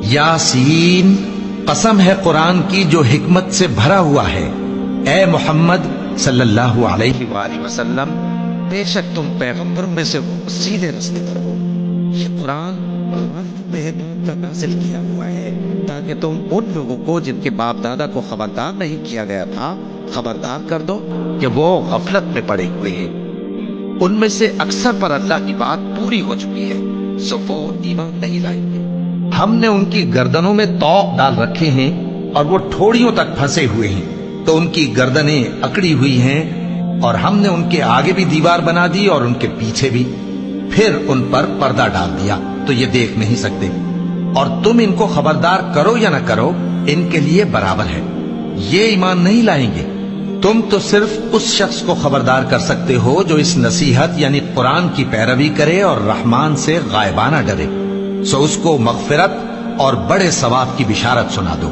यासीन, कसम है कुरान की जो हिकमत से भरा हुआ है। ए मोहम्मद सल्लल्लाहु अलैहि वसल्लम, बेशक तुम पैगंबर में से सीधे रास्ते पर हो। ये कुरान नाज़िल किया हुआ है ताकि तुम उन लोगों को जिनके बाप दादा को खबरदार नहीं किया गया था खबरदार कर दो कि वो गफलत में पड़े हुए हैं। उनमें से अक्सर पर अल्लाह की बात पूरी हो चुकी है, सो वो ईमान नहीं लाएंगे। हमने उनकी गर्दनों में तौक डाल रखे हैं और वो ठोड़ियों तक फंसे हुए हैं, तो उनकी गर्दनें अकड़ी हुई हैं, और हमने उनके आगे भी दीवार बना दी और उनके पीछे भी, फिर उन पर पर्दा डाल दिया तो ये देख नहीं सकते। और तुम इनको खबरदार करो या न करो, इनके लिए बराबर है, ये ईमान नहीं लाएंगे। तुम तो सिर्फ उस शख्स को खबरदार कर सकते हो जो इस नसीहत यानी कुरान की पैरवी करे और रहमान से गायबाना डरे, सो उसको मगफिरत और बड़े सवाब की बिशारत सुना दो।